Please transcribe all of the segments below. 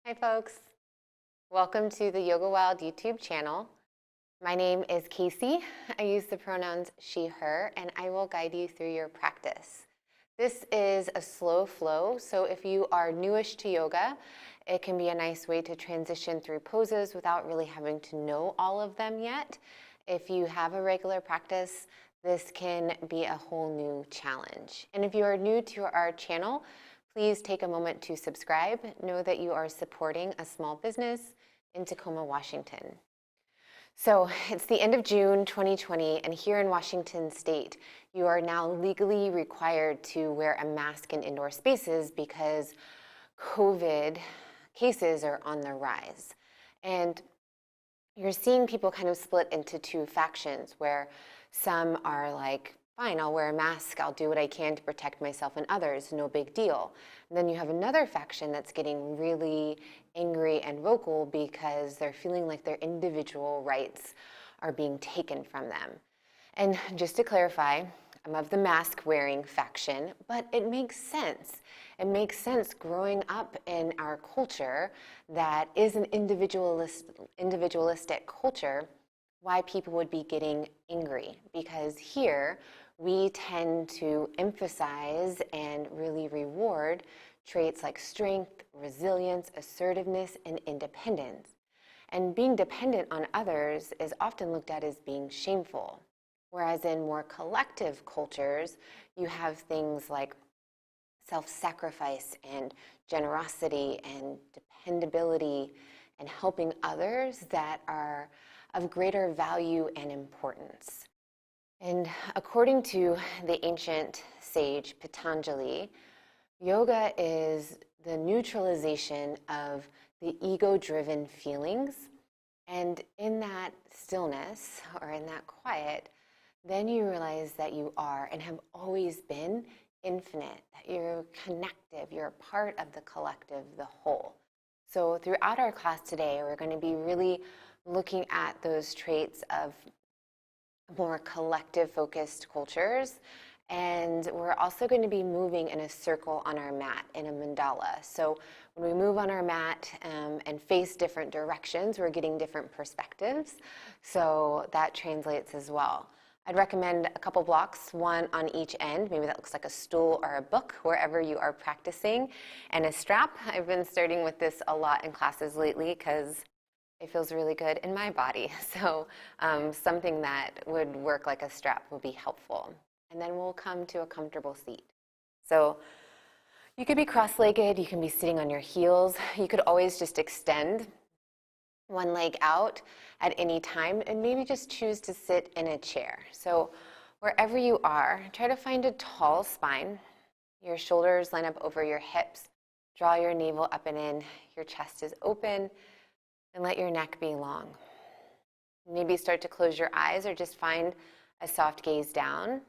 Hi folks, welcome to the Yoga Wild YouTube channel. My name is Casey. I use the pronouns she, her, and I will guide you through your practice. This is a slow flow, so if you are newish to yoga, it can be a nice way to transition through poses without really having to know all of them yet. If you have a regular practice, this can be a whole new challenge. And if you are new to our channel, please take a moment to subscribe. Know that you are supporting a small business in Tacoma, Washington. So it's the end of June 2020, and here in Washington State, you are now legally required to wear a mask in indoor spaces because COVID cases are on the rise. And you're seeing people kind of split into two factions where some are like, fine, I'll wear a mask, I'll do what I can to protect myself and others, no big deal. And then you have another faction that's getting really angry and vocal because they're feeling like their individual rights are being taken from them. And just to clarify, I'm of the mask-wearing faction, but it makes sense. It makes sense growing up in our culture that is an individualistic culture, why people would be getting angry. Because here, we tend to emphasize and really reward traits like strength, resilience, assertiveness, and independence. And being dependent on others is often looked at as being shameful. Whereas in more collective cultures, you have things like self-sacrifice and generosity and dependability and helping others that are of greater value and importance. And according to the ancient sage Patanjali, yoga is the neutralization of the ego-driven feelings. And in that stillness, or in that quiet, then you realize that you are and have always been infinite, that you're connective, you're a part of the collective, the whole. So throughout our class today, we're going to be really looking at those traits of more collective focused cultures, and we're also going to be moving in a circle on our mat in a mandala. So when we move on our mat and face different directions, we're getting different perspectives, so that translates as well. I'd recommend a couple blocks, one on each end, maybe that looks like a stool or a book, wherever you are practicing, and a strap. I've been starting with this a lot in classes lately because it feels really good in my body. So something that would work like a strap would be helpful. And then we'll come to a comfortable seat. So you could be cross-legged, you can be sitting on your heels. You could always just extend one leg out at any time and maybe just choose to sit in a chair. So wherever you are, try to find a tall spine. Your shoulders line up over your hips. Draw your navel up and in. Your chest is open. And let your neck be long. Maybe start to close your eyes or just find a soft gaze down.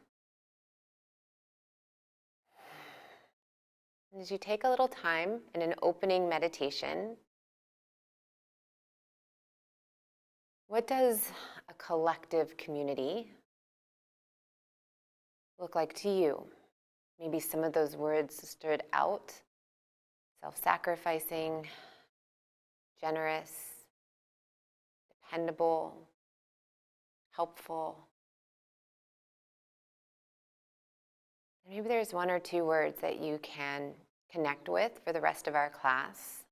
And as you take a little time in an opening meditation, what does a collective community look like to you? Maybe some of those words stood out: self-sacrificing, generous, dependable, helpful. And maybe there's one or two words that you can connect with for the rest of our class.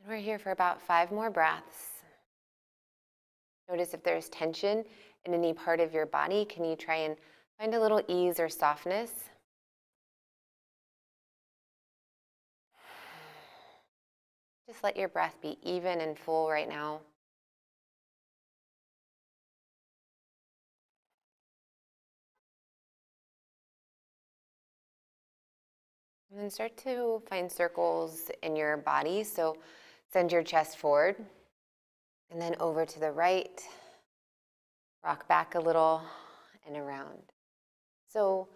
And we're here for about 5 more breaths. Notice if there's tension in any part of your body. Can you try and find a little ease or softness? Just let your breath be even and full right now. And then start to find circles in your body. So send your chest forward and then over to the right. Rock back a little and around. So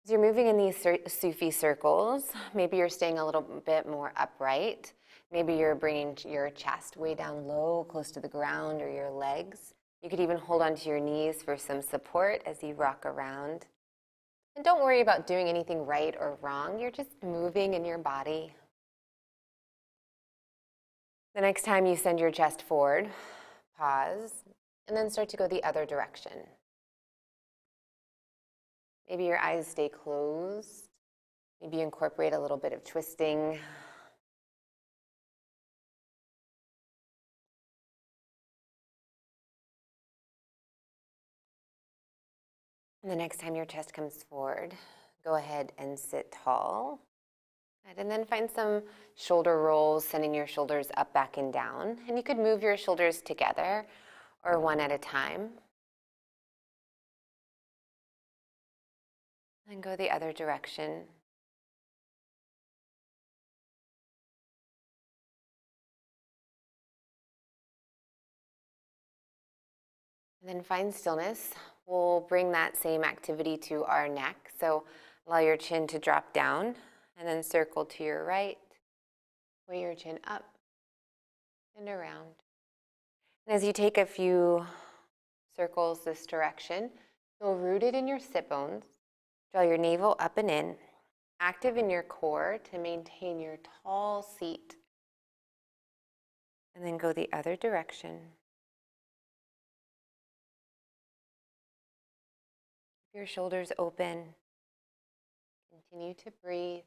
as you're moving in these Sufi circles, maybe you're staying a little bit more upright. Maybe you're bringing your chest way down low, close to the ground, or your legs. You could even hold onto your knees for some support as you rock around. And don't worry about doing anything right or wrong. You're just moving in your body. The next time you send your chest forward, pause, and then start to go the other direction. Maybe your eyes stay closed. Maybe you incorporate a little bit of twisting. And the next time your chest comes forward, go ahead and sit tall. And then find some shoulder rolls, sending your shoulders up, back, and down. And you could move your shoulders together or one at a time. And go the other direction. And then find stillness. We'll bring that same activity to our neck. So allow your chin to drop down and then circle to your right. Way your chin up and around. And as you take a few circles this direction, feel rooted in your sit bones. Draw your navel up and in, active in your core to maintain your tall seat. And then go the other direction. Your shoulders open. Continue to breathe.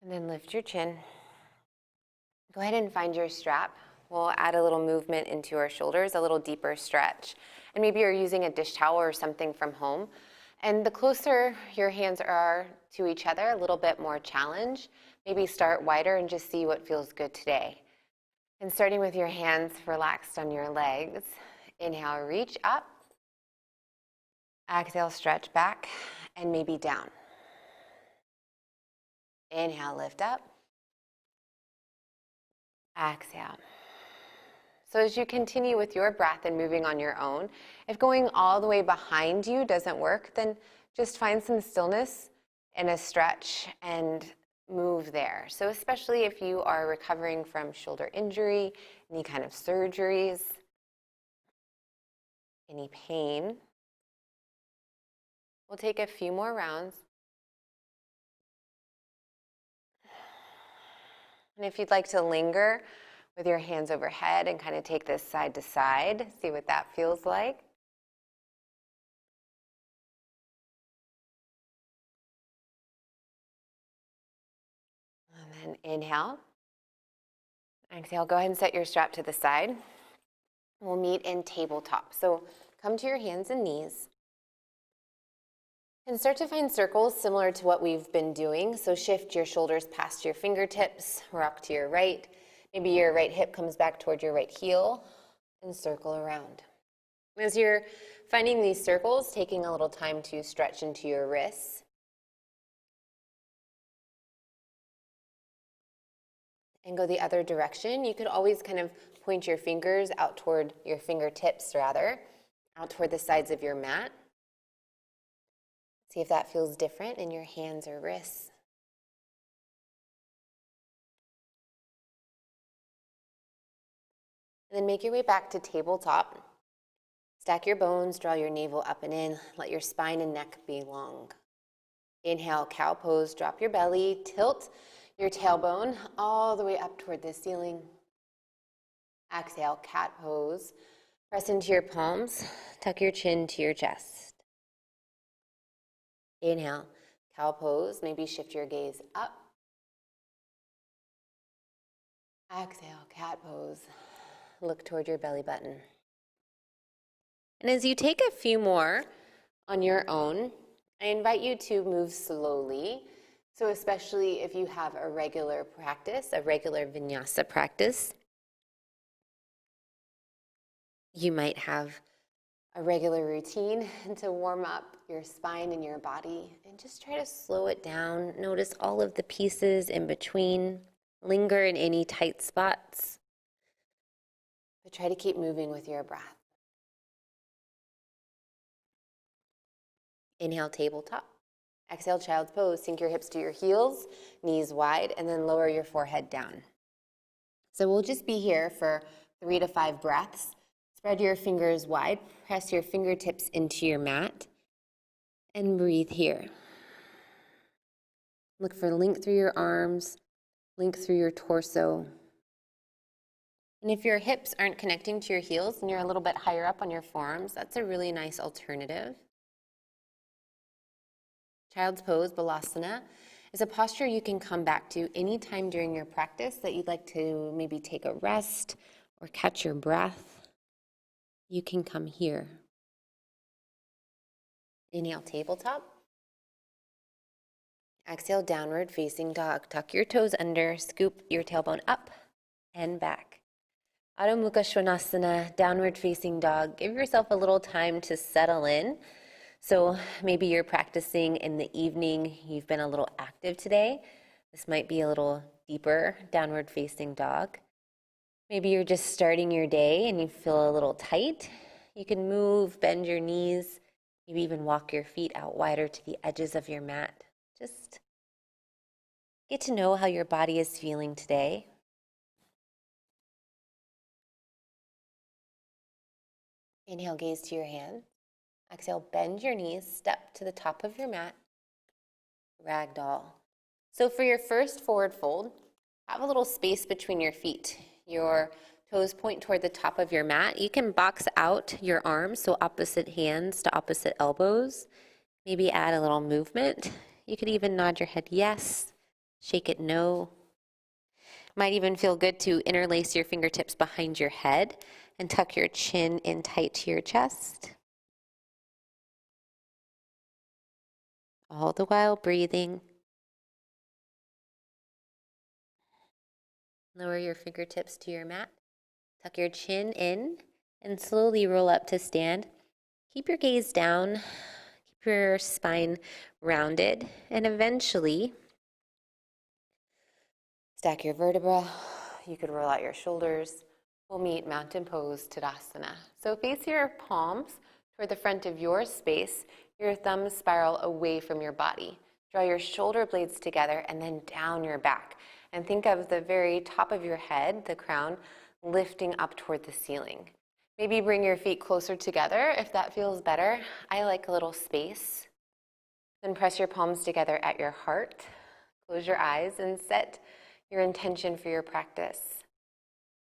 And then lift your chin. Go ahead and find your strap. We'll add a little movement into our shoulders, a little deeper stretch. And maybe you're using a dish towel or something from home. And the closer your hands are to each other, a little bit more challenge. Maybe start wider and just see what feels good today. And starting with your hands relaxed on your legs. Inhale, reach up. Exhale, stretch back and maybe down. Inhale, lift up. Exhale. So as you continue with your breath and moving on your own, if going all the way behind you doesn't work, then just find some stillness and a stretch and move there. So especially if you are recovering from shoulder injury, any kind of surgeries, any pain. We'll take a few more rounds. And if you'd like to linger with your hands overhead and kind of take this side to side, see what that feels like. And then inhale. Exhale, go ahead and set your strap to the side. We'll meet in tabletop. So come to your hands and knees. And start to find circles similar to what we've been doing. So shift your shoulders past your fingertips, rock to your right. Maybe your right hip comes back toward your right heel and circle around. As you're finding these circles, taking a little time to stretch into your wrists. And go the other direction. You could always kind of point your fingers out toward your fingertips, rather, out toward the sides of your mat. See if that feels different in your hands or wrists. And then make your way back to tabletop. Stack your bones, draw your navel up and in. Let your spine and neck be long. Inhale, cow pose, drop your belly, tilt your tailbone all the way up toward the ceiling. Exhale, cat pose. Press into your palms, tuck your chin to your chest. Inhale, cow pose, maybe shift your gaze up. Exhale, cat pose. Look toward your belly button. And as you take a few more on your own, I invite you to move slowly. So especially if you have a regular practice, a regular vinyasa practice, you might have a regular routine to warm up your spine and your body, and just try to slow it down. Notice all of the pieces in between. Linger in any tight spots. But try to keep moving with your breath. Inhale, tabletop. Exhale, child's pose. Sink your hips to your heels, knees wide, and then lower your forehead down. So we'll just be here for 3 to 5 breaths. Spread your fingers wide, press your fingertips into your mat, and breathe here. Look for length through your arms, length through your torso. And if your hips aren't connecting to your heels and you're a little bit higher up on your forearms, that's a really nice alternative. Child's pose, Balasana, is a posture you can come back to anytime during your practice that you'd like to maybe take a rest or catch your breath. You can come here. Inhale, tabletop. Exhale, downward facing dog. Tuck your toes under, scoop your tailbone up and back. Adho Mukha Svanasana, downward facing dog. Give yourself a little time to settle in. So maybe you're practicing in the evening, you've been a little active today. This might be a little deeper, downward facing dog. Maybe you're just starting your day and you feel a little tight. You can move, bend your knees, maybe even walk your feet out wider to the edges of your mat. Just get to know how your body is feeling today. Inhale, gaze to your hands. Exhale, bend your knees, step to the top of your mat, ragdoll. So for your first forward fold, have a little space between your feet. Your toes point toward the top of your mat. You can box out your arms, so opposite hands to opposite elbows. Maybe add a little movement. You could even nod your head yes, shake it no. Might even feel good to interlace your fingertips behind your head and tuck your chin in tight to your chest. All the while breathing. Lower your fingertips to your mat. Tuck your chin in and slowly roll up to stand. Keep your gaze down. Keep your spine rounded. And eventually, stack your vertebra. You could roll out your shoulders. We'll meet mountain pose, Tadasana. So face your palms toward the front of your space. Your thumbs spiral away from your body. Draw your shoulder blades together and then down your back. And think of the very top of your head, the crown, lifting up toward the ceiling. Maybe bring your feet closer together if that feels better. I like a little space. Then press your palms together at your heart. Close your eyes and set your intention for your practice.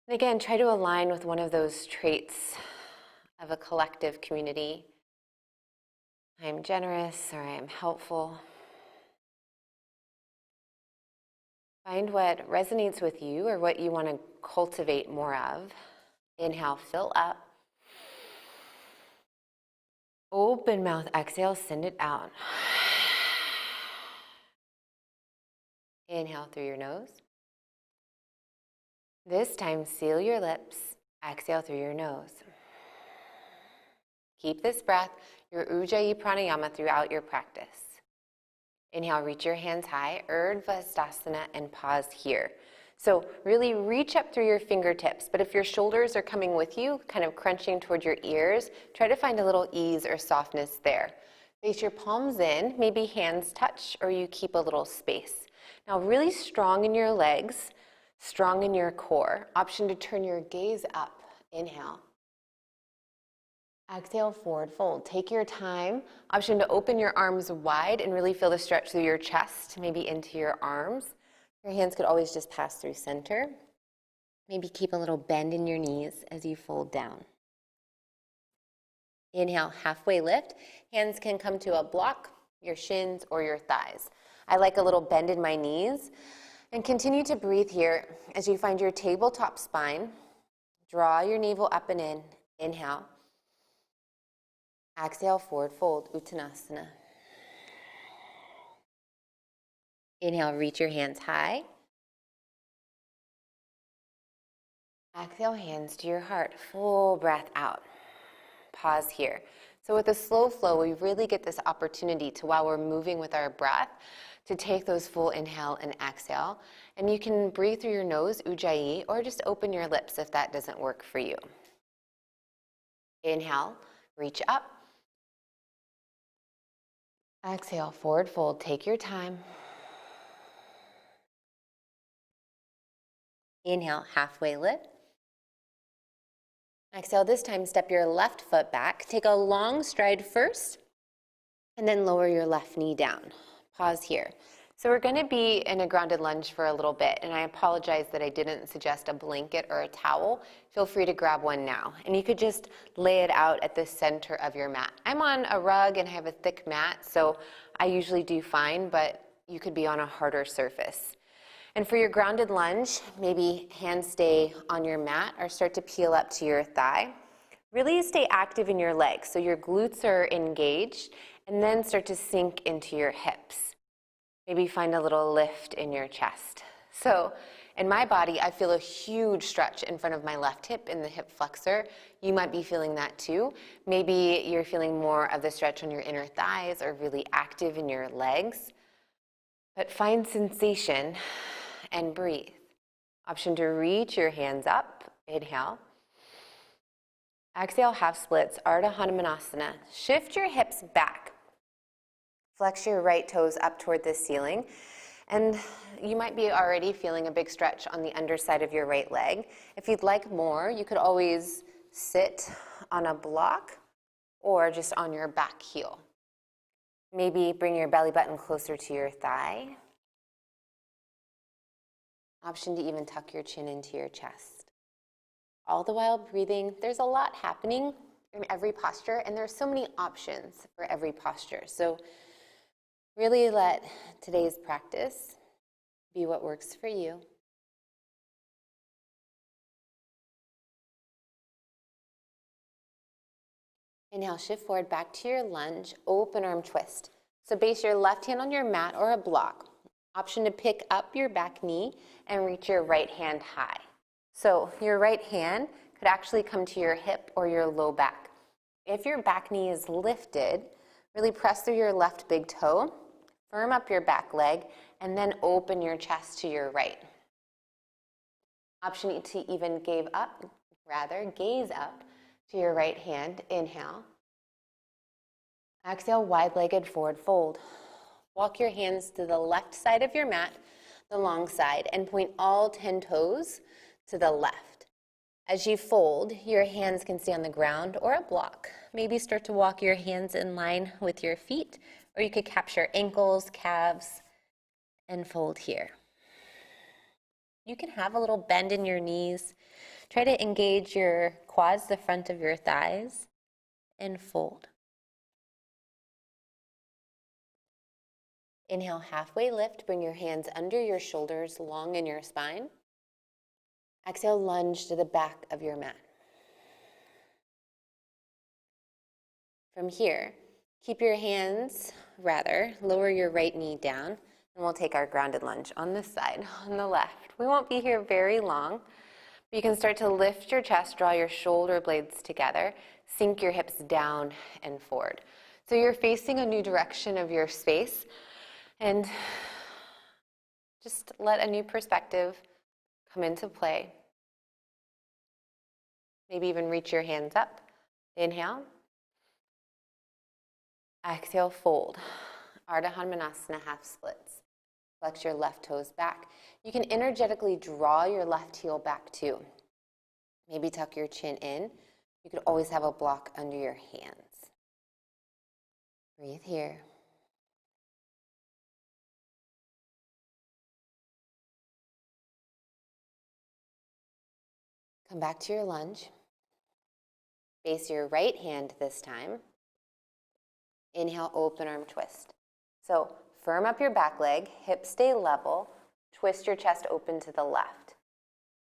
And again, try to align with one of those traits of a collective community. I am generous or I am helpful. Find what resonates with you or what you want to cultivate more of. Inhale, fill up. Open mouth, exhale, send it out. Inhale through your nose. This time, seal your lips. Exhale through your nose. Keep this breath, your Ujjayi pranayama, throughout your practice. Inhale, reach your hands high, Urdhva Sthasana, and pause here. So really reach up through your fingertips, but if your shoulders are coming with you, kind of crunching toward your ears, try to find a little ease or softness there. Face your palms in, maybe hands touch, or you keep a little space. Now really strong in your legs, strong in your core. Option to turn your gaze up. Inhale. Exhale, forward fold. Take your time. Option to open your arms wide and really feel the stretch through your chest, maybe into your arms. Your hands could always just pass through center. Maybe keep a little bend in your knees as you fold down. Inhale, halfway lift. Hands can come to a block, your shins or your thighs. I like a little bend in my knees. And continue to breathe here as you find your tabletop spine. Draw your navel up and in. Inhale. Exhale, forward fold, Uttanasana. Inhale, reach your hands high. Exhale, hands to your heart. Full breath out. Pause here. So with a slow flow, we really get this opportunity to, while we're moving with our breath, to take those full inhale and exhale. And you can breathe through your nose, Ujjayi, or just open your lips if that doesn't work for you. Inhale, reach up. Exhale, forward fold. Take your time. Inhale, halfway lift. Exhale, this time step your left foot back. Take a long stride first, and then lower your left knee down. Pause here. So we're going to be in a grounded lunge for a little bit, and I apologize that I didn't suggest a blanket or a towel. Feel free to grab one now, and you could just lay it out at the center of your mat. I'm on a rug and I have a thick mat, so I usually do fine, but you could be on a harder surface. And for your grounded lunge, maybe hands stay on your mat or start to peel up to your thigh. Really stay active in your legs, so your glutes are engaged, and then start to sink into your hips. Maybe find a little lift in your chest. So in my body, I feel a huge stretch in front of my left hip in the hip flexor. You might be feeling that too. Maybe you're feeling more of the stretch on your inner thighs or really active in your legs. But find sensation and breathe. Option to reach your hands up. Inhale. Exhale, half splits, Ardha Hanumanasana. Shift your hips back. Flex your right toes up toward the ceiling. And you might be already feeling a big stretch on the underside of your right leg. If you'd like more, you could always sit on a block or just on your back heel. Maybe bring your belly button closer to your thigh. Option to even tuck your chin into your chest. All the while breathing. There's a lot happening in every posture, and there's so many options for every posture. So really let today's practice be what works for you. Inhale, shift forward back to your lunge, open arm twist. So base your left hand on your mat or a block. Option to pick up your back knee and reach your right hand high. So your right hand could actually come to your hip or your low back. If your back knee is lifted, really press through your left big toe, firm up your back leg, and then open your chest to your right. Option to even gaze up to your right hand. Inhale. Exhale, wide-legged forward fold. Walk your hands to the left side of your mat, the long side, and point all 10 toes to the left. As you fold, your hands can stay on the ground or a block. Maybe start to walk your hands in line with your feet, or you could capture ankles, calves, and fold here. You can have a little bend in your knees. Try to engage your quads, the front of your thighs, and fold. Inhale, halfway lift. Bring your hands under your shoulders, long in your spine. Exhale, lunge to the back of your mat. From here, keep your hands, lower your right knee down, and we'll take our grounded lunge on this side, on the left. We won't be here very long. But you can start to lift your chest, draw your shoulder blades together, sink your hips down and forward. So you're facing a new direction of your space, and just let a new perspective come into play. Maybe even reach your hands up. Inhale. Exhale, fold. Ardha Hanumanasana, half splits. Flex your left toes back. You can energetically draw your left heel back too. Maybe tuck your chin in. You could always have a block under your hands. Breathe here. Come back to your lunge. Base your right hand this time. Inhale, open arm twist. So firm up your back leg, hips stay level, twist your chest open to the left.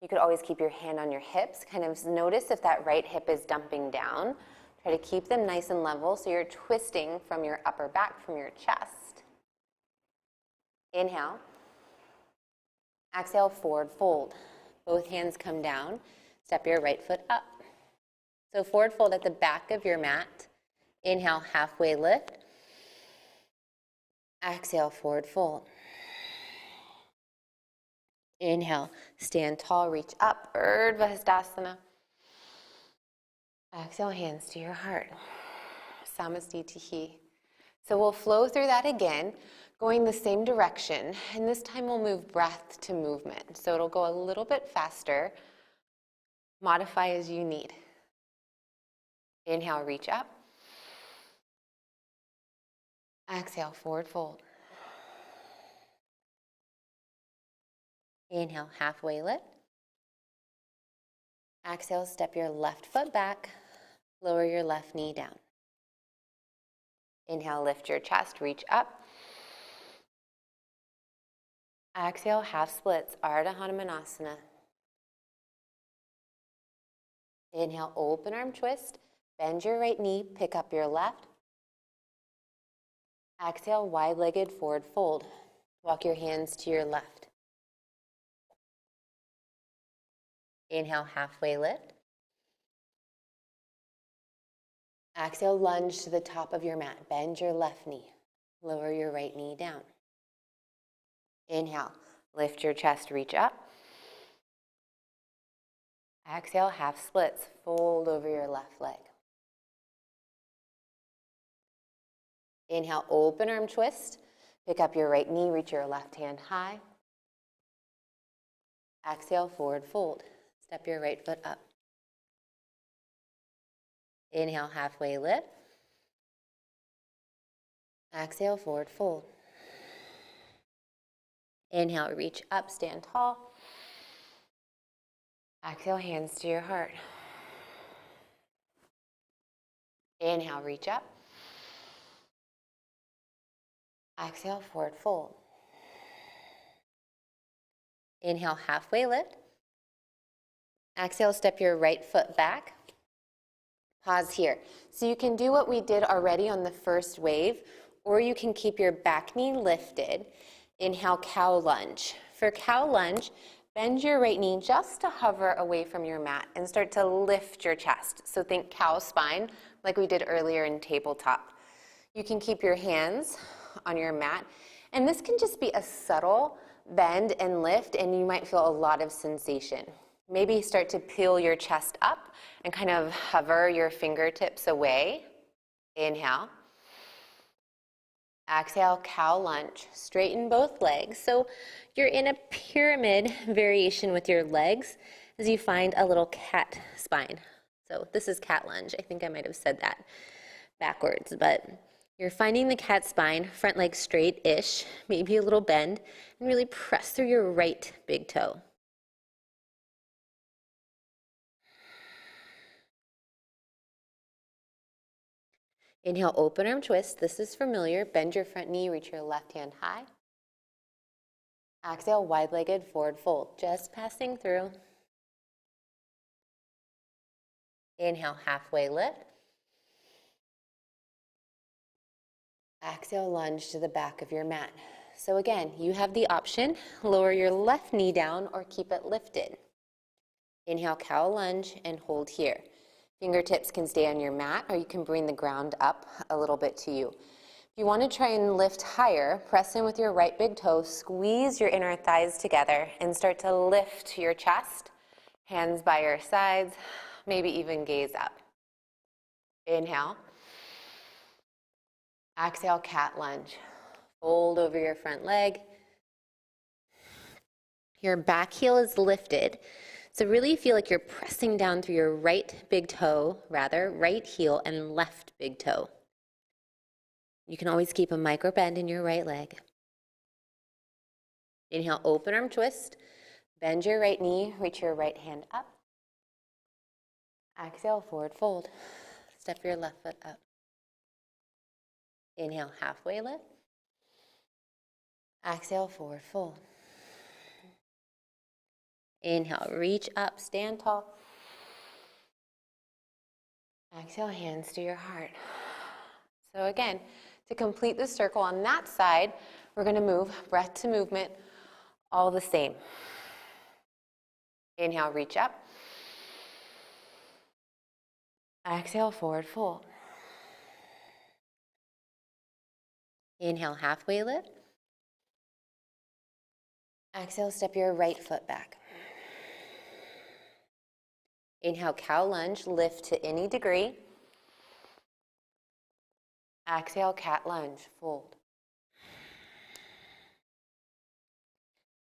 You could always keep your hand on your hips. Kind of notice if that right hip is dumping down. Try to keep them nice and level so you're twisting from your upper back, from your chest. Inhale. Exhale, forward fold. Both hands come down. Step your right foot up. So forward fold at the back of your mat. Inhale, halfway lift. Exhale, forward fold. Inhale, stand tall, reach up, Utkatasana. Exhale, hands to your heart. Samastitihi. So we'll flow through that again, going the same direction, and this time we'll move breath to movement. So it'll go a little bit faster. Modify as you need. Inhale, reach up. Exhale, forward fold. Inhale, halfway lift. Exhale, step your left foot back, lower your left knee down. Inhale, lift your chest, reach up. Exhale, half splits, Ardha Hanumanasana. Inhale, open arm twist, bend your right knee, pick up your left. Exhale, wide-legged forward fold. Walk your hands to your left. Inhale, halfway lift. Exhale, lunge to the top of your mat. Bend your left knee. Lower your right knee down. Inhale, lift your chest, reach up. Exhale, half splits. Fold over your left leg. Inhale, open arm twist. Pick up your right knee, reach your left hand high. Exhale, forward fold. Step your right foot up. Inhale, halfway lift. Exhale, forward fold. Inhale, reach up, stand tall. Exhale, hands to your heart. Inhale, reach up. Exhale, forward fold. Inhale, halfway lift. Exhale, step your right foot back. Pause here. So you can do what we did already on the first wave, or you can keep your back knee lifted. Inhale, cow lunge. For cow lunge, bend your right knee just to hover away from your mat and start to lift your chest. So think cow spine, like we did earlier in tabletop. You can keep your hands on your mat, and this can just be a subtle bend and lift, and you might feel a lot of sensation. Maybe start to peel your chest up and kind of hover your fingertips away. Inhale. Exhale, cow lunge. Straighten both legs. So you're in a pyramid variation with your legs as you find a little cat spine. So this is cat lunge. I think I might have said that backwards, but you're finding the cat spine, front leg straight-ish, maybe a little bend, and really press through your right big toe. Inhale, open arm twist. This is familiar. Bend your front knee, reach your left hand high. Exhale, wide-legged forward fold, just passing through. Inhale, halfway lift. Exhale, lunge to the back of your mat. So again, you have the option, lower your left knee down or keep it lifted. Inhale, cow lunge, and hold here. Fingertips can stay on your mat, or you can bring the ground up a little bit to you. If you want to try and lift higher, press in with your right big toe, squeeze your inner thighs together, and start to lift your chest, hands by your sides, maybe even gaze up. Inhale. Exhale, cat lunge. Fold over your front leg. Your back heel is lifted. So really feel like you're pressing down through your right heel and left big toe. You can always keep a micro bend in your right leg. Inhale, open arm twist. Bend your right knee, reach your right hand up. Exhale, forward fold. Step your left foot up. Inhale, halfway lift. Exhale, forward fold. Inhale, reach up, stand tall. Exhale, hands to your heart. So again, to complete the circle on that side, we're going to move breath to movement, all the same. Inhale, reach up. Exhale, forward fold. Inhale, halfway lift. Exhale, step your right foot back. Inhale, cow lunge, lift to any degree. Exhale, cat lunge, fold.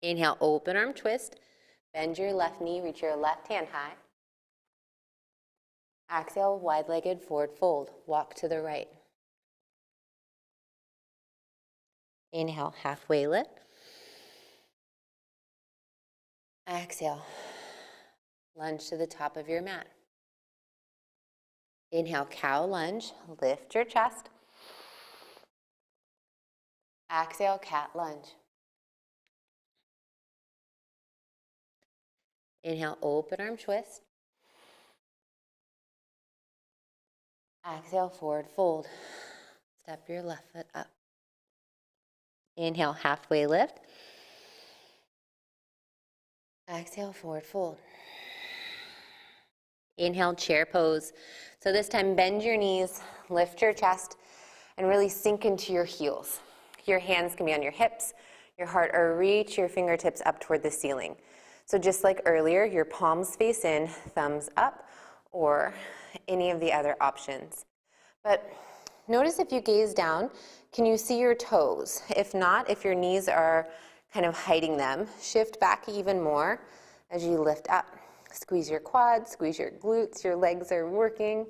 Inhale, open arm twist. Bend your left knee, reach your left hand high. Exhale, wide-legged forward fold. Walk to the right. Inhale, halfway lift. Exhale, lunge to the top of your mat. Inhale, cow lunge. Lift your chest. Exhale, cat lunge. Inhale, open arm twist. Exhale, forward fold. Step your left foot up. Inhale, halfway lift. Exhale, forward fold. Inhale, chair pose. So this time, bend your knees, lift your chest, and really sink into your heels. Your hands can be on your hips, your heart, or reach your fingertips up toward the ceiling. So just like earlier, your palms face in, thumbs up, or any of the other options. But notice if you gaze down, can you see your toes? If not, if your knees are kind of hiding them, shift back even more as you lift up. Squeeze your quads, squeeze your glutes, your legs are working.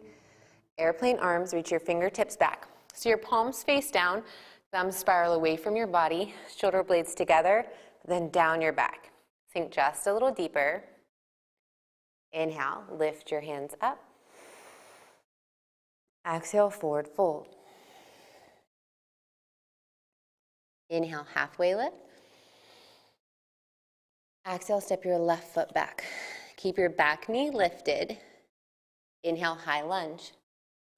Airplane arms, reach your fingertips back. So your palms face down, thumbs spiral away from your body, shoulder blades together, then down your back. Sink just a little deeper. Inhale, lift your hands up. Exhale, forward fold. Inhale, halfway lift. Exhale, step your left foot back. Keep your back knee lifted. Inhale, high lunge.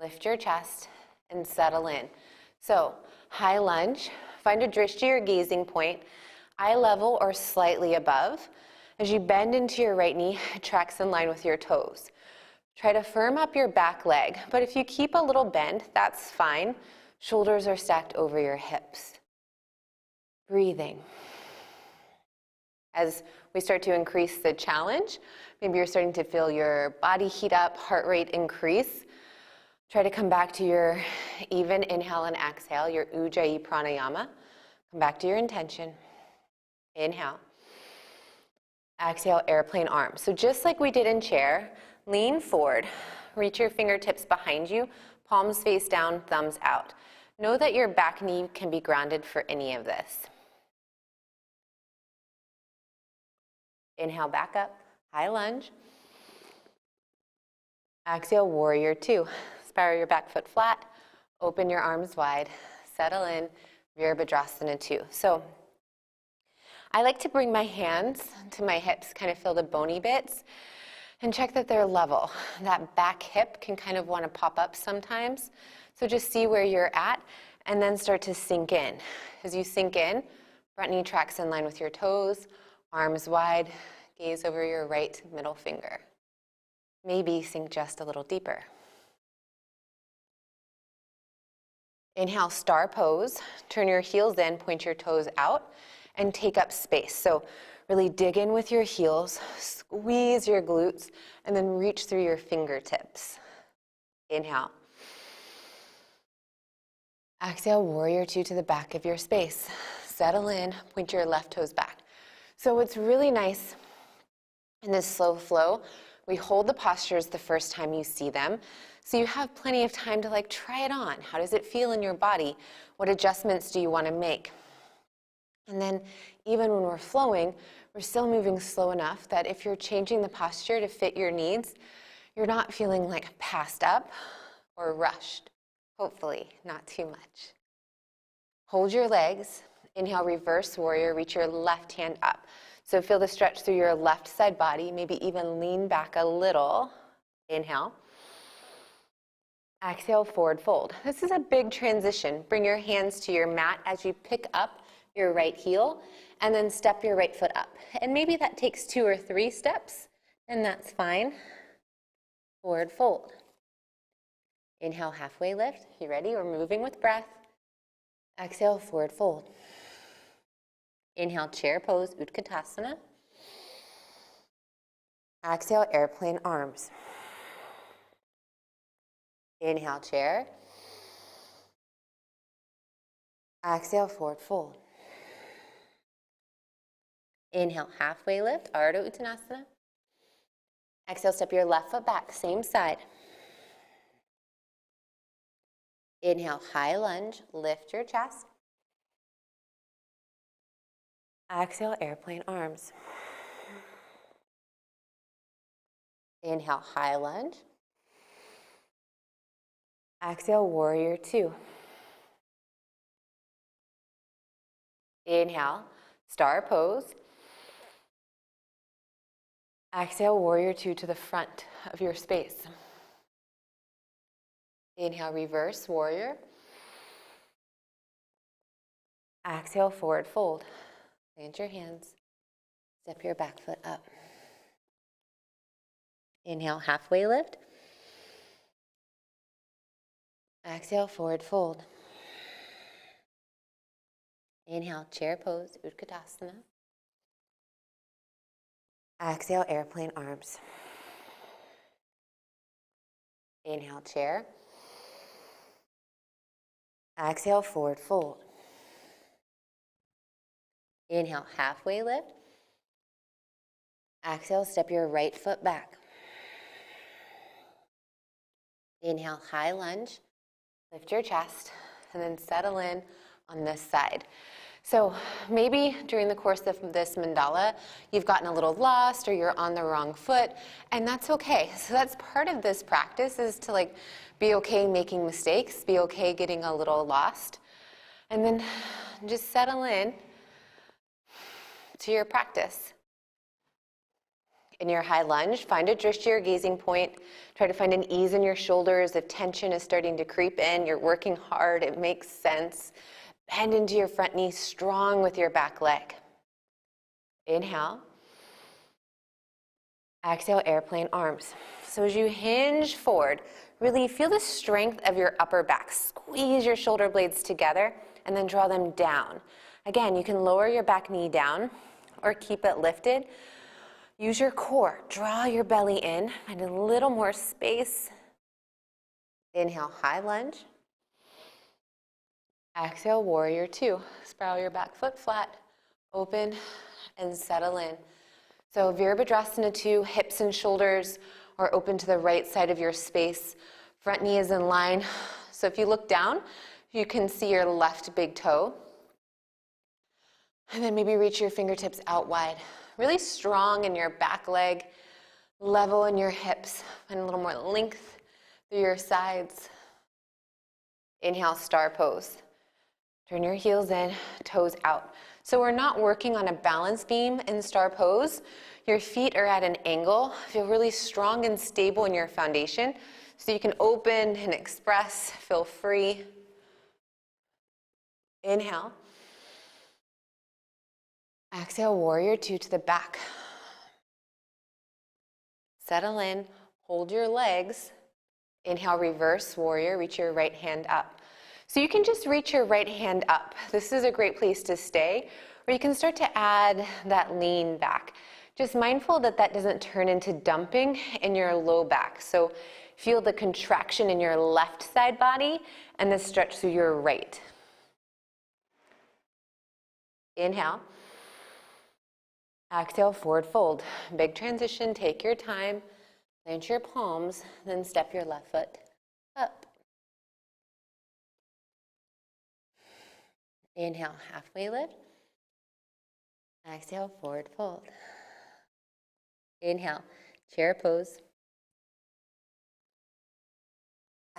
Lift your chest and settle in. So, high lunge, find a drishti or gazing point, eye level or slightly above. As you bend into your right knee, it tracks in line with your toes. Try to firm up your back leg, but if you keep a little bend, that's fine. Shoulders are stacked over your hips. Breathing. As we start to increase the challenge, maybe you're starting to feel your body heat up, heart rate increase. Try to come back to your even inhale and exhale, your Ujjayi pranayama. Come back to your intention. Inhale. Exhale, airplane arms. So just like we did in chair, lean forward. Reach your fingertips behind you, palms face down, thumbs out. Know that your back knee can be grounded for any of this. Inhale, back up, high lunge. Exhale, warrior two. Spiral your back foot flat, open your arms wide, settle in, Virabhadrasana 2. So I like to bring my hands to my hips, kind of feel the bony bits, and check that they're level. That back hip can kind of want to pop up sometimes. So just see where you're at, and then start to sink in. As you sink in, front knee tracks in line with your toes, arms wide, gaze over your right middle finger. Maybe sink just a little deeper. Inhale, star pose. Turn your heels in, point your toes out, and take up space. So really dig in with your heels, squeeze your glutes, and then reach through your fingertips. Inhale. Exhale, warrior two to the back of your space. Settle in, point your left toes back. So what's really nice in this slow flow, we hold the postures the first time you see them. So you have plenty of time to try it on. How does it feel in your body? What adjustments do you want to make? And then even when we're flowing, we're still moving slow enough that if you're changing the posture to fit your needs, you're not feeling passed up or rushed. Hopefully, not too much. Hold your legs. Inhale, reverse warrior. Reach your left hand up. So feel the stretch through your left side body. Maybe even lean back a little. Inhale. Exhale, forward fold. This is a big transition. Bring your hands to your mat as you pick up your right heel, and then step your right foot up. And maybe that takes 2 or 3 steps, and that's fine. Forward fold. Inhale, halfway lift. You ready? We're moving with breath. Exhale, forward fold. Inhale, chair pose, Utkatasana. Exhale, airplane arms. Inhale, chair. Exhale, forward fold. Inhale, halfway lift, Ardha Uttanasana. Exhale, step your left foot back, same side. Inhale, high lunge, lift your chest. Exhale, airplane arms. Inhale, high lunge. Exhale, warrior two. Inhale, star pose. Exhale, warrior two to the front of your space. Inhale, reverse warrior. Exhale, forward fold. Plant your hands. Step your back foot up. Inhale, halfway lift. Exhale, forward fold. Inhale, chair pose, Utkatasana. Exhale, airplane arms. Inhale, chair. Exhale, forward fold. Inhale, halfway lift. Exhale, step your right foot back. Inhale, high lunge. Lift your chest, and then settle in on this side. So maybe during the course of this mandala, you've gotten a little lost or you're on the wrong foot, and that's okay. So that's part of this practice, is to be okay making mistakes, be okay getting a little lost, and then just settle in to your practice. In your high lunge, find a drishti or gazing point. Try to find an ease in your shoulders. If tension is starting to creep in, you're working hard, it makes sense. Bend into your front knee, strong with your back leg. Inhale. Exhale, airplane arms. So as you hinge forward, really feel the strength of your upper back. Squeeze your shoulder blades together and then draw them down. Again, you can lower your back knee down or keep it lifted. Use your core. Draw your belly in. Find a little more space. Inhale, high lunge. Exhale, warrior two. Spiral your back foot flat, open, and settle in. So Virabhadrasana 2, hips and shoulders are open to the right side of your space. Front knee is in line. So if you look down, you can see your left big toe. And then maybe reach your fingertips out wide. Really strong in your back leg, level in your hips. Find a little more length through your sides. Inhale, star pose. Turn your heels in, toes out. So we're not working on a balance beam in star pose. Your feet are at an angle. Feel really strong and stable in your foundation. So you can open and express, feel free. Inhale. Exhale, warrior two to the back. Settle in, hold your legs. Inhale, reverse warrior, reach your right hand up. So you can just reach your right hand up. This is a great place to stay, or you can start to add that lean back. Just mindful that that doesn't turn into dumping in your low back. So feel the contraction in your left side body and the stretch through your right. Inhale. Exhale, forward fold. Big transition, take your time. Plant your palms, then step your left foot up. Inhale, halfway lift. Exhale, forward fold. Inhale, chair pose.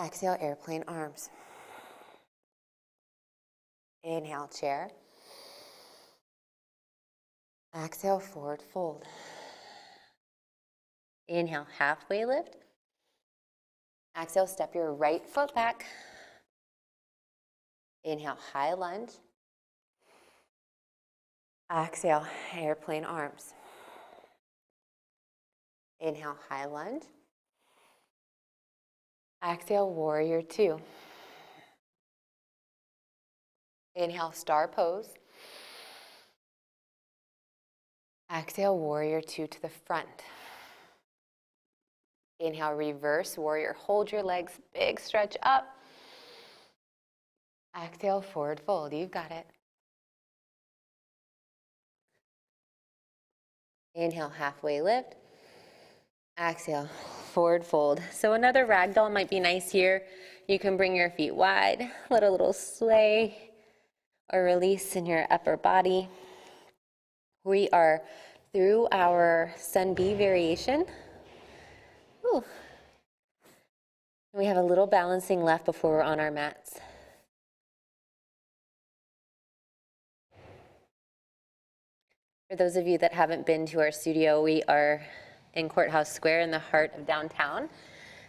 Exhale, airplane arms. Inhale, chair. Exhale, forward fold. Inhale, halfway lift. Exhale, step your right foot back. Inhale, high lunge. Exhale, airplane arms. Inhale, high lunge. Exhale, warrior two. Inhale, star pose. Exhale, warrior two to the front. Inhale, reverse warrior. Hold your legs, big stretch up. Exhale, forward fold. You've got it. Inhale, halfway lift. Exhale, forward fold. So another ragdoll might be nice here. You can bring your feet wide, let a little sway or release in your upper body. We are through our Sun B variation. Ooh. We have a little balancing left before we're on our mats. For those of you that haven't been to our studio, we are in Courthouse Square in the heart of downtown.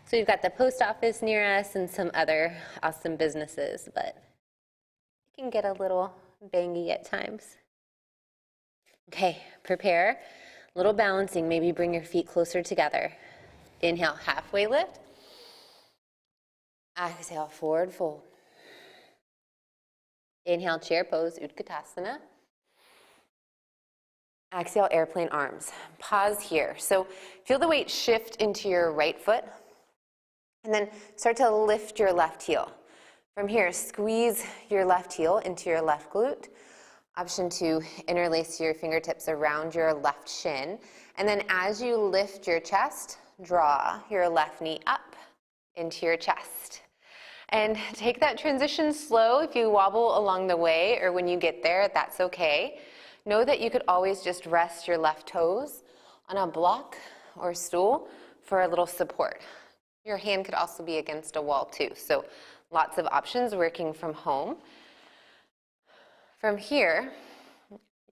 So we've got the post office near us and some other awesome businesses, but it can get a little bangy at times. Okay, prepare. A little balancing, maybe bring your feet closer together. Inhale, halfway lift. Exhale, forward fold. Inhale, chair pose, Utkatasana. Exhale, airplane arms. Pause here. So feel the weight shift into your right foot, and then start to lift your left heel. From here, squeeze your left heel into your left glute. Option 2, interlace your fingertips around your left shin. And then as you lift your chest, draw your left knee up into your chest. And take that transition slow. If you wobble along the way or when you get there, that's okay. Know that you could always just rest your left toes on a block or stool for a little support. Your hand could also be against a wall too. So lots of options working from home. From here,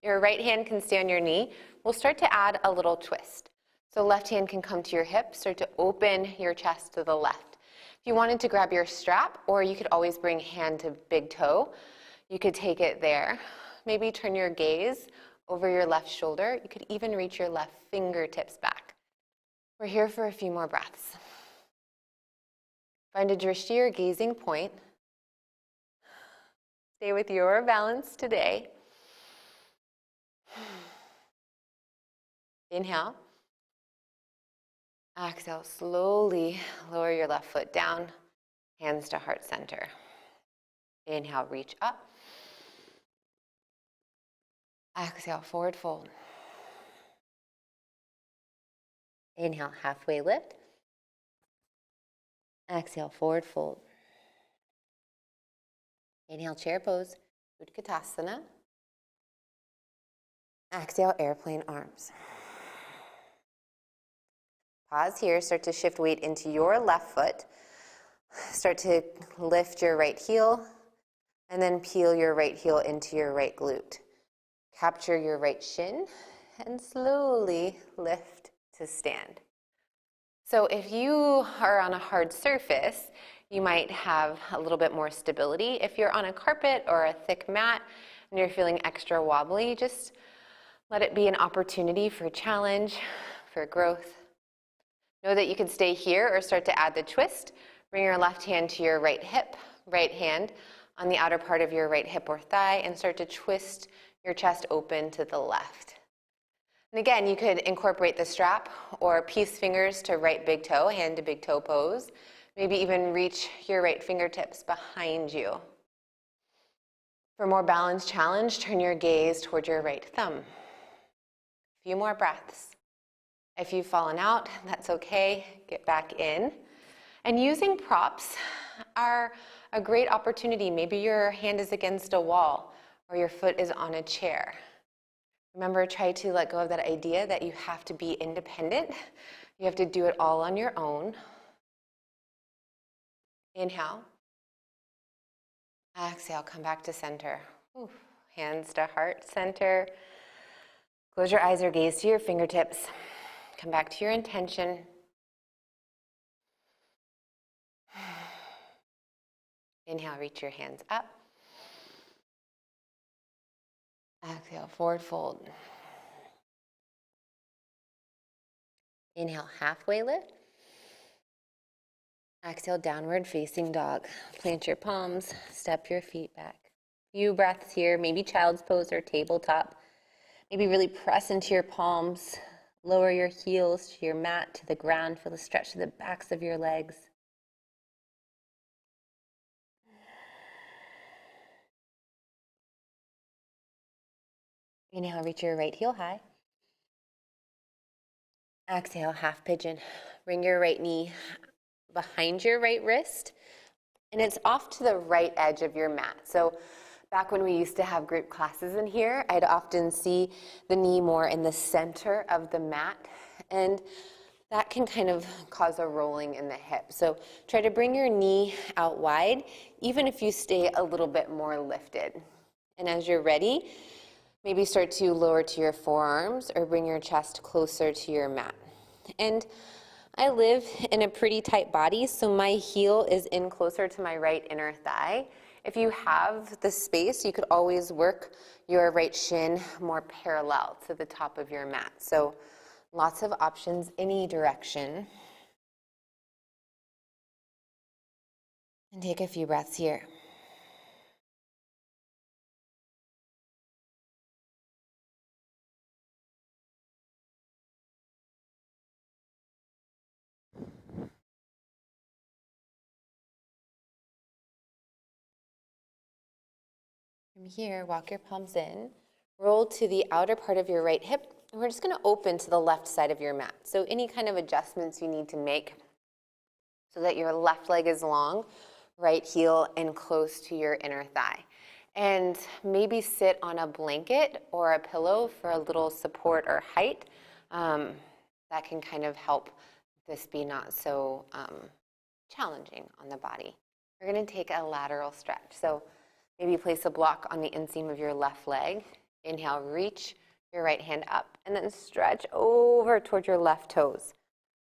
your right hand can stay on your knee. We'll start to add a little twist. So left hand can come to your hip, start to open your chest to the left. If you wanted to grab your strap, or you could always bring hand to big toe, you could take it there. Maybe turn your gaze over your left shoulder. You could even reach your left fingertips back. We're here for a few more breaths. Find a drishti or gazing point. Stay with your balance today. Inhale. Exhale, slowly lower your left foot down, hands to heart center. Inhale, reach up. Exhale, forward fold. Inhale, halfway lift. Exhale, forward fold. Inhale, chair pose, Utkatasana. Exhale, airplane arms. Pause here, start to shift weight into your left foot. Start to lift your right heel, and then peel your right heel into your right glute. Capture your right shin, and slowly lift to stand. So if you are on a hard surface, you might have a little bit more stability. If you're on a carpet or a thick mat and you're feeling extra wobbly, just let it be an opportunity for challenge, for growth. Know that you can stay here or start to add the twist. Bring your left hand to your right hip, right hand on the outer part of your right hip or thigh, and start to twist your chest open to the left. And again, you could incorporate the strap or peace fingers to right big toe, hand to big toe pose. Maybe even reach your right fingertips behind you. For more balanced challenge, turn your gaze toward your right thumb. A few more breaths. If you've fallen out, that's okay. Get back in. And using props are a great opportunity. Maybe your hand is against a wall or your foot is on a chair. Remember, try to let go of that idea that you have to be independent. You have to do it all on your own. Inhale. Exhale, come back to center. Ooh. Hands to heart center. Close your eyes or gaze to your fingertips. Come back to your intention. Inhale, reach your hands up. Exhale, forward fold. Inhale, halfway lift. Exhale, downward facing dog. Plant your palms, step your feet back. Few breaths here, maybe child's pose or tabletop. Maybe really press into your palms. Lower your heels to your mat, to the ground. Feel the stretch to the backs of your legs. Inhale, reach your right heel high. Exhale, half pigeon. Bring your right knee behind your right wrist, and it's off to the right edge of your mat. So back when we used to have group classes in here, I'd often see the knee more in the center of the mat, and that can kind of cause a rolling in the hip. So try to bring your knee out wide, even if you stay a little bit more lifted. And as you're ready, maybe start to lower to your forearms or bring your chest closer to your mat. And I live in a pretty tight body, so my heel is in closer to my right inner thigh. If you have the space, you could always work your right shin more parallel to the top of your mat. So lots of options, any direction. And take a few breaths here. From here, walk your palms in, roll to the outer part of your right hip, and we're just going to open to the left side of your mat. So any kind of adjustments you need to make so that your left leg is long, right heel in close to your inner thigh. And maybe sit on a blanket or a pillow for a little support or height. That can kind of help this be not so challenging on the body. We're going to take a lateral stretch. So maybe place a block on the inseam of your left leg. Inhale, reach your right hand up, and then stretch over toward your left toes.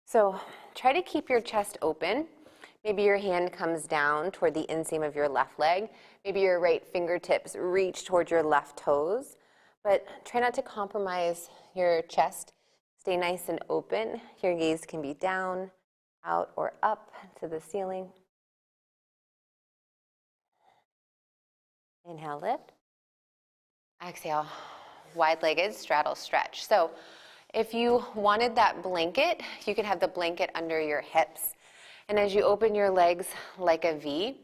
So try to keep your chest open. Maybe your hand comes down toward the inseam of your left leg. Maybe your right fingertips reach toward your left toes. But try not to compromise your chest. Stay nice and open. Your gaze can be down, out, or up to the ceiling. Inhale, lift. Exhale, wide-legged straddle stretch. So if you wanted that blanket, you could have the blanket under your hips. And as you open your legs like a V,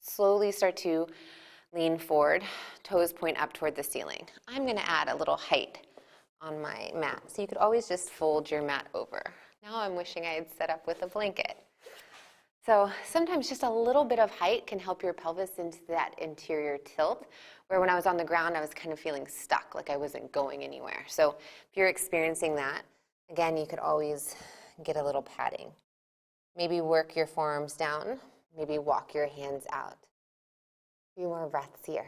slowly start to lean forward, toes point up toward the ceiling. I'm going to add a little height on my mat. So you could always just fold your mat over. Now I'm wishing I had set up with a blanket. So sometimes just a little bit of height can help your pelvis into that interior tilt, where when I was on the ground, I was kind of feeling stuck, like I wasn't going anywhere. So if you're experiencing that, again, you could always get a little padding. Maybe work your forearms down, maybe walk your hands out. A few more breaths here.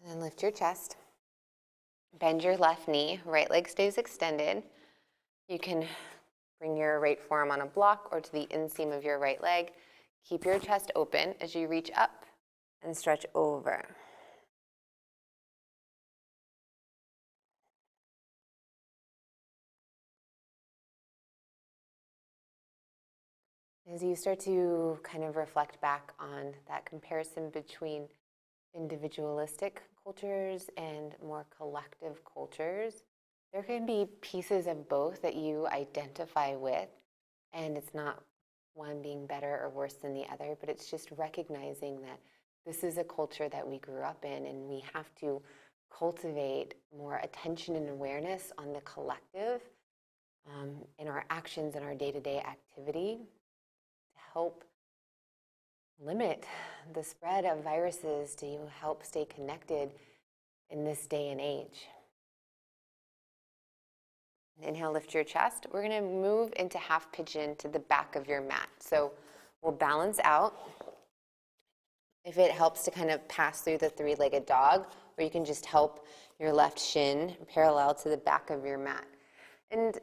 And then lift your chest. Bend your left knee, right leg stays extended. You can bring your right forearm on a block or to the inseam of your right leg. Keep your chest open as you reach up and stretch over. As you start to kind of reflect back on that comparison between individualistic cultures and more collective cultures, there can be pieces of both that you identify with, and it's not one being better or worse than the other, but it's just recognizing that this is a culture that we grew up in, and we have to cultivate more attention and awareness on the collective in our actions and our day-to-day activity to help limit the spread of viruses, to help stay connected in this day and age. Inhale, lift your chest. We're going to move into half pigeon to the back of your mat. So we'll balance out. If it helps to kind of pass through the three-legged dog, or you can just help your left shin parallel to the back of your mat. And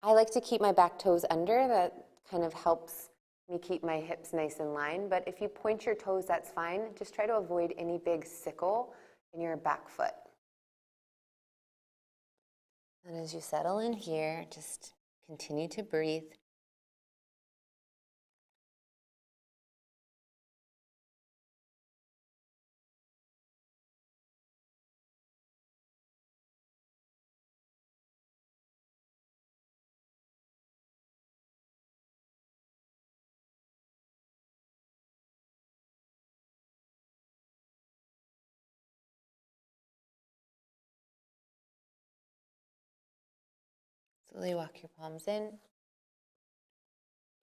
I like to keep my back toes under. That kind of helps me keep my hips nice in line. But if you point your toes, that's fine. Just try to avoid any big sickle in your back foot. And as you settle in here, just continue to breathe. Slowly walk your palms in.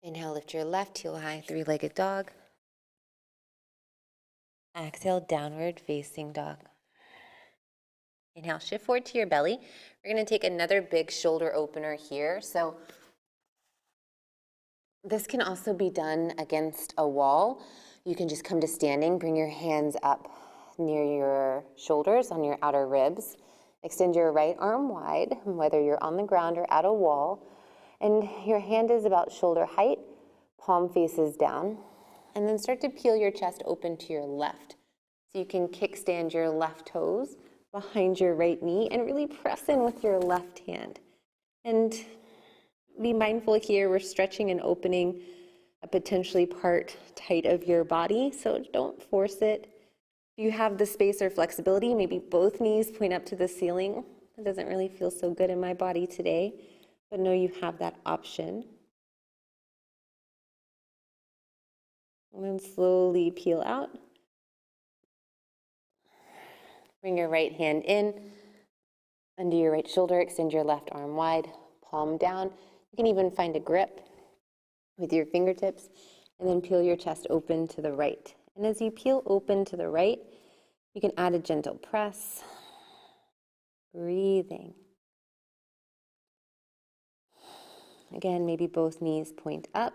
Inhale, lift your left heel high, three-legged dog. Exhale, downward facing dog. Inhale, shift forward to your belly. We're going to take another big shoulder opener here. So this can also be done against a wall. You can just come to standing, bring your hands up near your shoulders on your outer ribs. Extend your right arm wide, whether you're on the ground or at a wall. And your hand is about shoulder height, palm faces down. And then start to peel your chest open to your left. So you can kickstand your left toes behind your right knee and really press in with your left hand. And be mindful here, we're stretching and opening a potentially part tight of your body, so don't force it. If you have the space or flexibility, maybe both knees point up to the ceiling. It doesn't really feel so good in my body today, but know you have that option. And then slowly peel out. Bring your right hand in, under your right shoulder, extend your left arm wide, palm down. You can even find a grip with your fingertips, and then peel your chest open to the right. And as you peel open to the right, you can add a gentle press, breathing. Again, maybe both knees point up.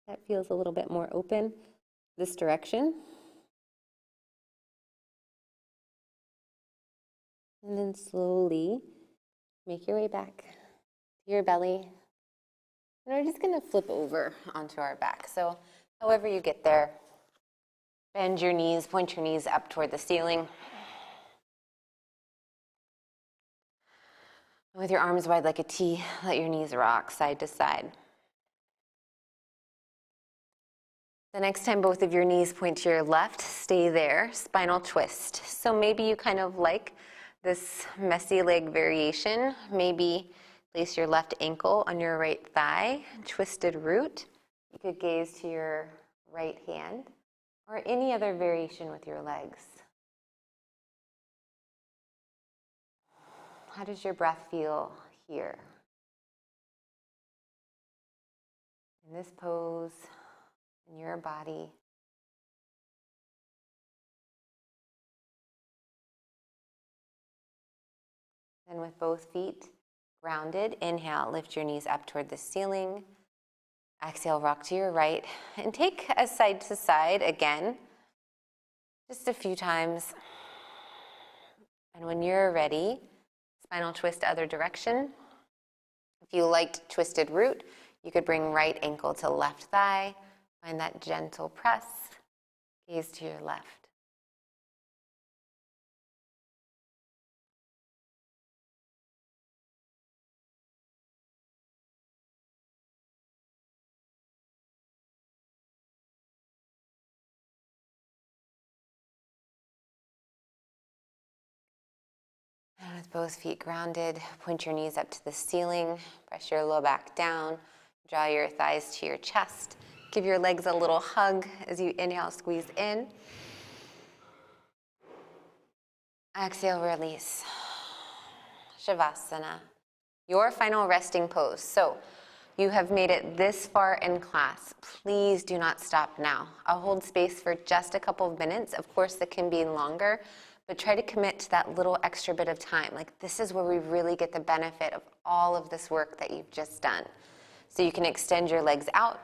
That feels a little bit more open this direction. And then slowly make your way back to your belly. And we're just going to flip over onto our back. So however you get there, bend your knees, point your knees up toward the ceiling. With your arms wide like a T, let your knees rock side to side. The next time both of your knees point to your left, stay there, spinal twist. So maybe you kind of like this messy leg variation. Maybe place your left ankle on your right thigh, twisted root. You could gaze to your right hand, or any other variation with your legs. How does your breath feel here? In this pose, in your body. Then with both feet grounded, inhale, lift your knees up toward the ceiling. Exhale, rock to your right, and take a side to side again, just a few times. And when you're ready, spinal twist other direction. If you liked twisted root, you could bring right ankle to left thigh, find that gentle press, gaze to your left. And with both feet grounded, point your knees up to the ceiling, press your low back down, draw your thighs to your chest. Give your legs a little hug as you inhale, squeeze in. Exhale, release. Shavasana, your final resting pose. So you have made it this far in class. Please do not stop now. I'll hold space for just a couple of minutes. Of course, it can be longer, but try to commit to that little extra bit of time. Like, this is where we really get the benefit of all of this work that you've just done. So you can extend your legs out,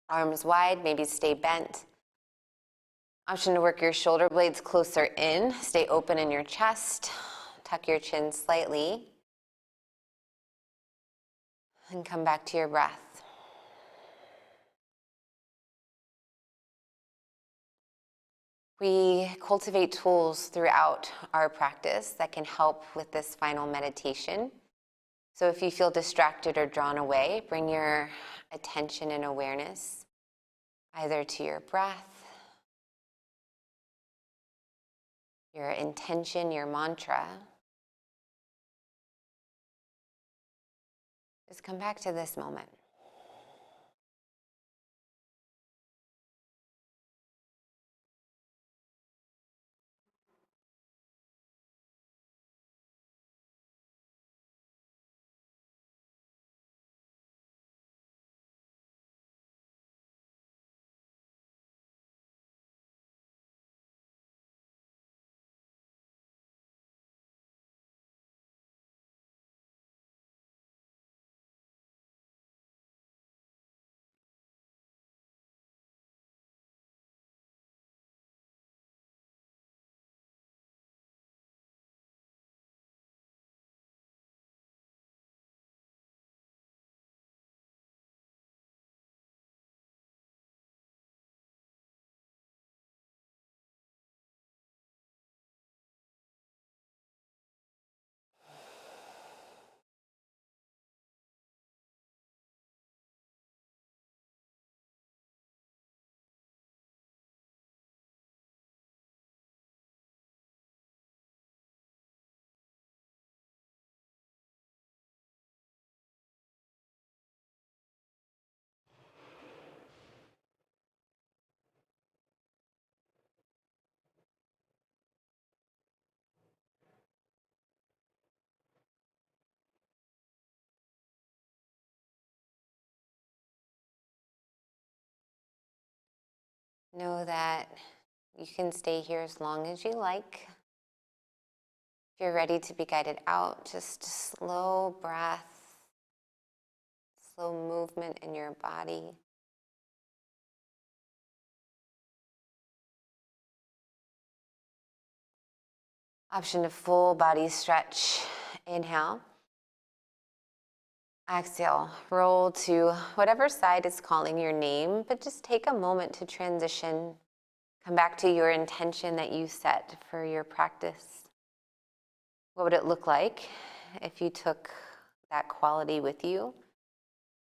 arms wide, maybe stay bent. Option to work your shoulder blades closer in, stay open in your chest, tuck your chin slightly, and come back to your breath. We cultivate tools throughout our practice that can help with this final meditation. So if you feel distracted or drawn away, bring your attention and awareness either to your breath, your intention, your mantra. Just come back to this moment. know that you can stay here as long as you like. If you're ready to be guided out, just slow breath, slow movement in your body. Option to full body stretch. Inhale. Exhale, roll to whatever side is calling your name, but just take a moment to transition. Come back to your intention that you set for your practice. What would it look like if you took that quality with you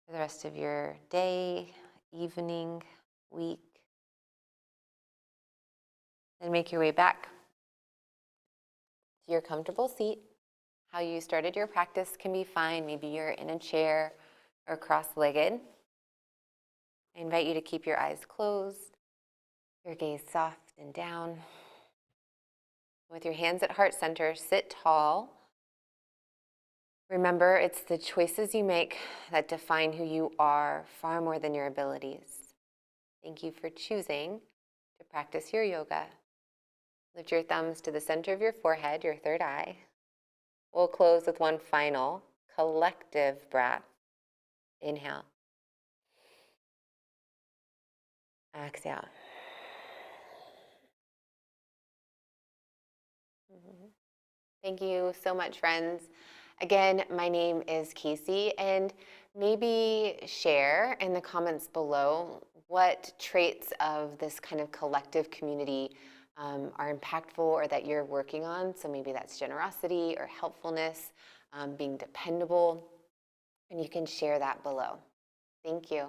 for the rest of your day, evening, week? Then make your way back to your comfortable seat. How you started your practice can be fine. Maybe you're in a chair or cross-legged. I invite you to keep your eyes closed, your gaze soft and down. With your hands at heart center, sit tall. Remember, it's the choices you make that define who you are far more than your abilities. Thank you for choosing to practice your yoga. Lift your thumbs to the center of your forehead, your third eye. We'll close with one final collective breath. Inhale. Exhale. Thank you so much, friends. Again, my name is Casey, and maybe share in the comments below what traits of this kind of collective community are impactful or that you're working on. So maybe that's generosity or helpfulness, being dependable, and you can share that below. Thank you.